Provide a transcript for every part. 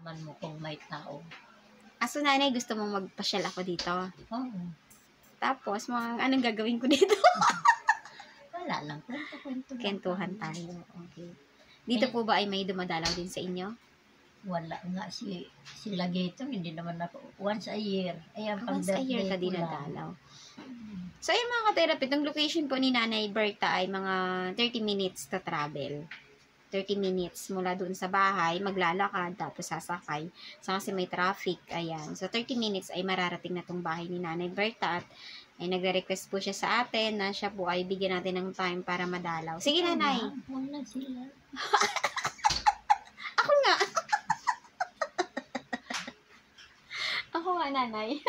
malaman mo kung may tao. Aso nanay, gusto mong magpasyal ako dito? Oo. Tapos, anong gagawin ko dito? Wala lang. Kwento-kwento lang. Kentuhan tayo. Okay. Dito po ba ay may dumadalaw din sa inyo? Wala nga. Sila dito, hindi naman ako. Once a year. Ayan, Once a year ka dinadalaw. So, ayun mga ka-therapy, itong location po ni Nanay Berta ay mga 30 minutes to travel. 30 minutes mula doon sa bahay, maglalakad, tapos sasakay. So, kasi may traffic, ayan. So, 30 minutes ay mararating na itong bahay ni Nanay Berta at ay nagre-request po siya sa atin na siya po ay bigyan natin ng time para madalaw. Sige, Nanay. Huwag na sila. Ako nga. Ako nga, Nanay.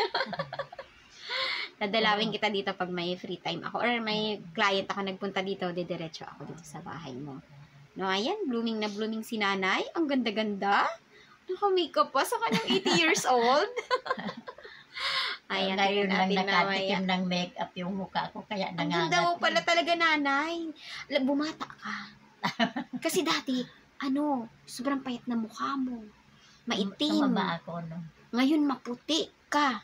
Dadalawin kita dito pag may free time ako or may client ako nagpunta dito, didiretso ako dito sa bahay mo. No, ayan, blooming na blooming si Nanay. Ang ganda-ganda. Naka-makeup pa sa kanyang 80 years old. Ayan, ngayon lang natin nakatikim ng makeup yung mukha ko, kaya ang nangangat. ganda mo pala talaga, Nanay. Bumata ka. Kasi dati, sobrang payat na mukha mo. Maitim. Tumaba ako, no? Ngayon, maputi ka.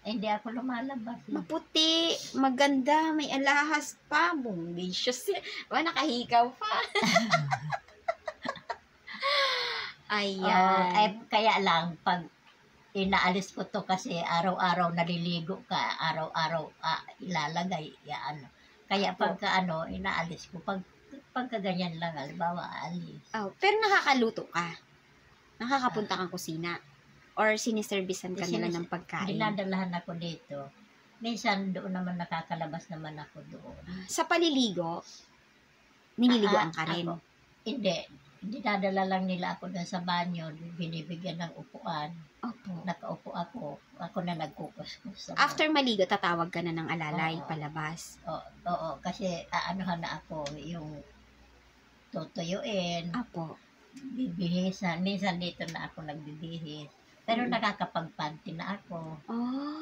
Hindi ako lumalabas. Maputi, maganda, may alahas pa, bongacious. Nakahikaw pa. Ayan. Kaya lang, pag inaalis ko to kasi araw-araw naliligo ka, araw-araw ilalagay, yan. Kaya pagka inaalis ko, pagka ganyan lang, halimbawa, alis. Pero nakakaluto ka. Nakakapunta kang kusina. Or siniservisan ka nila ng pagkain? Dinadalahan ako dito. Minsan doon naman nakakalabas naman ako doon. Sa paliligo, nililiguan ka rin? Hindi. Dinadala lang nila ako doon sa banyo. Binibigyan ng upuan. Opo. Nakaupo ako. Ako na nagkukuskus. After maligo, tatawag ka na ng alalay, palabas? Oo. Kasi aanuhan na ako yung tutuyuin. Apo. Bibihisan. Minsan dito na ako nagbibihis. Pero nakakapagpanty na ako.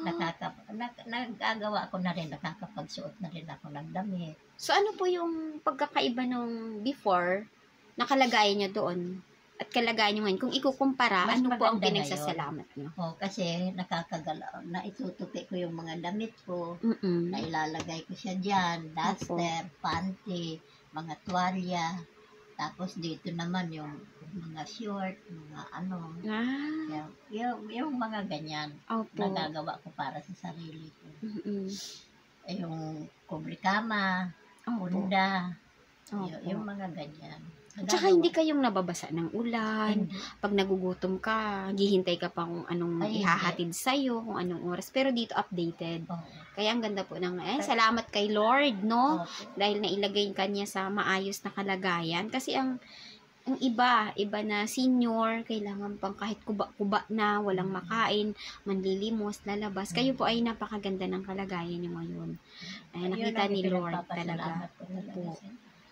Nagagawa ko na rin, nakakapagsuot na rin ako ng damit. So, ano po yung pagkakaiba nung before, nakalagayan nyo doon, at kalagayan nyo ngayon? Kung ikukumpara, ano po ang pinagsasalamat nyo? Kasi nakakagalaw, na itutupi ko yung mga damit ko, na ilalagay ko siya dyan, duster, panty, mga tuwalya. Tapos dito naman yung mga short, mga yung mga ganyan. Nagagawa ko para sa sarili ko. Yung kubrikama, punda, yung mga ganyan. Tsaka hindi kayong nababasa ng ulan. Pag nagugutom ka, hihintay ka pa kung anong ihahatid sa'yo, kung anong oras. Pero dito updated. Kaya ang ganda po ng, salamat kay Lord, no? Dahil nailagay ka niya sa maayos na kalagayan. Kasi ang iba na senior, kailangan pang kahit kuba-kuba na, walang makain, manlilimos, lalabas. Kayo po ay napakaganda ng kalagayan niyo ngayon. Nakita ni Lord talaga.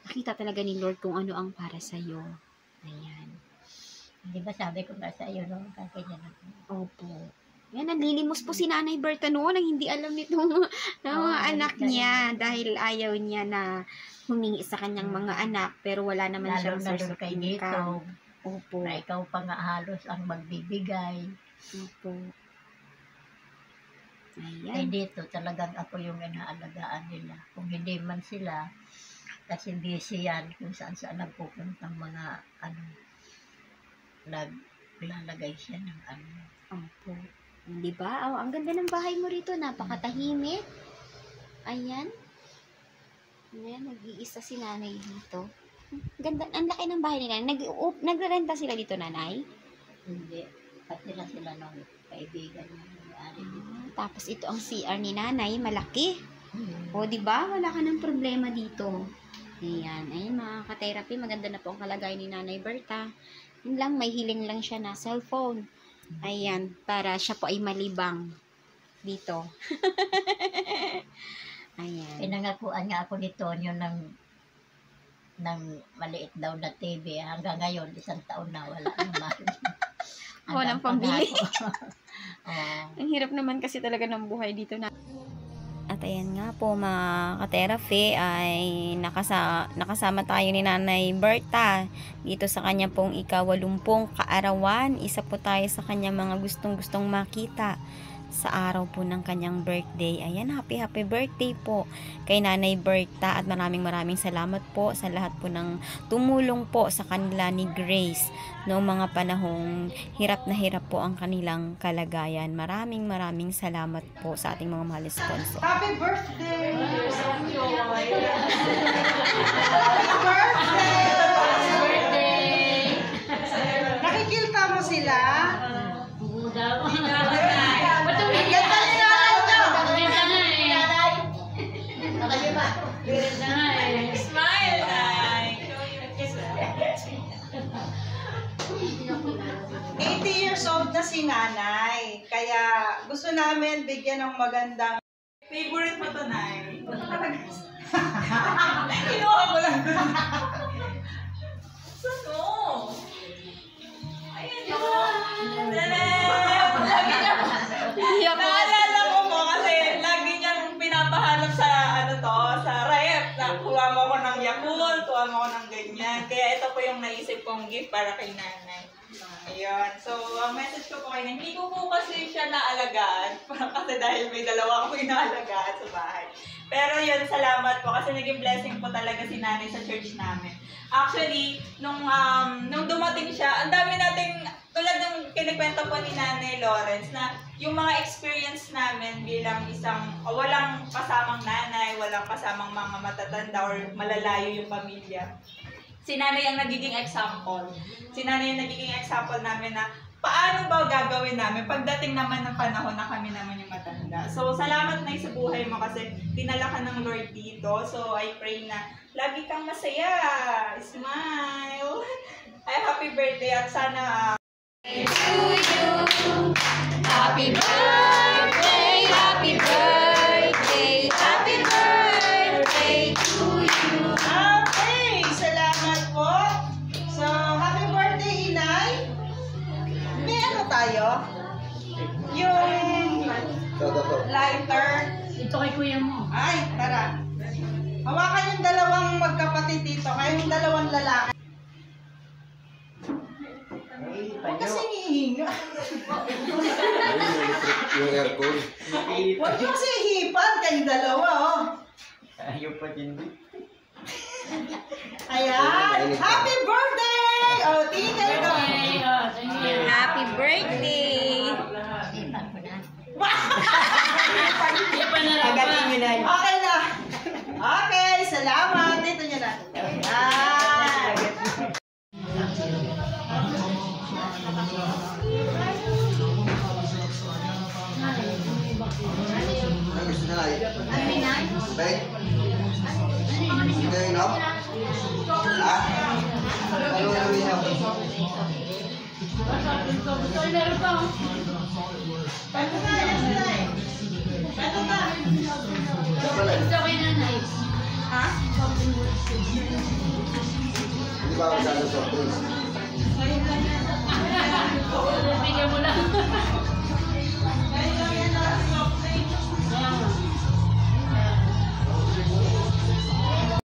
Nakita talaga ni Lord kung ano ang para sa'yo. Ayan. Di ba sabi ko nga sa'yo, no? Kakanyan ako. Opo. Yan, naglilimos po si Nanay Berta noon nang hindi alam nitong mga anak niya dahil ayaw niya na humingi sa kanyang mga anak pero wala naman siyang source of income. Opo. Na ikaw pa nga halos ang magbibigay. Opo. Ayan. Eh dito talagang ako yung inaalagaan nila. Kung hindi man sila, kasi busy yan kung saan nagpupuntang mga naglalagay siya ng Opo. Di ba? Ang ganda ng bahay mo rito. Napakatahimik. Ayan. Ayan, nag-iisa si Nanay dito. Ganda, ang laki ng bahay nila. Nagrerenta sila dito, Nanay? Hindi. Patira sila ng kaibigan niya. Tapos ito ang CR ni Nanay. Malaki. O, di ba? Wala ka ng problema dito. Ayan. Ayan, mga ka-therapy. Maganda na po ang kalagay ni Nanay Berta. Yun lang, may hiling lang siya na cellphone. Ayan, para siya po ay malibang dito. Ayan. Pinangakuan nga ako ni Tonyo ng maliit daw na TV. Hanggang ngayon, 1 taon na wala naman. Walang pambili. Ang hirap naman kasi talaga ng buhay dito na. At At ayan nga po mga ka-therapy ay nakasama tayo ni Nanay Berta dito sa kanya pong ika-80 kaarawan. Isa po tayo sa kanya mga gustong makita sa araw po ng kanyang birthday. Ayan, happy birthday po kay Nanay Berta at maraming salamat po sa lahat po ng tumulong po sa kanila ni Grace noong mga panahong hirap na hirap po ang kanilang kalagayan. Maraming salamat po sa ating mga mahal na sponsor. Happy birthday! Nakikilta mo sila? Smile, Nay! 80 years old na si Nanay. Kaya gusto namin bigyan ng magandang Favorite mo to, Nay? Kinuha ko lang. Sano? Ayan yun. Naalala ko mo kasi lagi niyang pinapahanap sa sa rep. Kuha mo ko ng Yakult, kuha mo ko ng ganyan. Kaya ito po yung naisip kong gift para kay Nanay. Ayun. So, ang message ko po kay Nanay, hindi ko po kasi siya naalagaan. Kasi dahil may dalawa akong inaalagaan sa bahay. Pero yun, salamat po kasi naging blessing po talaga si Nanay sa church namin. Actually, nung dumating siya, ang dami nating, tulad ng kinikwento po ni Nanay Lawrence, na yung mga experience namin bilang isang walang kasamang nanay, walang kasamang mga matatanda or malalayo yung pamilya. Si Nanay ang nagiging example. Si Nanay ang nagiging example namin na paano ba gagawin namin pagdating naman ng panahon na kami naman yung matanda. So, salamat na sa buhay mo kasi dinala ka ng Lord dito. So, I pray na lagi kang masaya. Smile! Ay, happy birthday at sana Happy birthday, happy birthday, happy birthday to you. Okay, salamat po. So, happy birthday, Inay. May ano tayo? Yung lighter. Ito kay kuya mo. Ay, tara. Hawakan yung dalawang magkapatid dito. Kayong dalawang lalaki. Huwag kasi hihinga. Yung aircon. Huwag yung kasi hipan. Kayong dalawa, oh. Ayaw pa din. Ayan. Happy birthday! Oh, tingnan ko. Happy birthday! Agatin nyo na. Okay na. Okay, salamat. Dito nyo na. Ayan. Ang gusto na lang. Baik. Hindi, no? Ha? Ano na rin ako? Pato na, yan na. Pato na. Ha? Hindi ba ako sa surprise?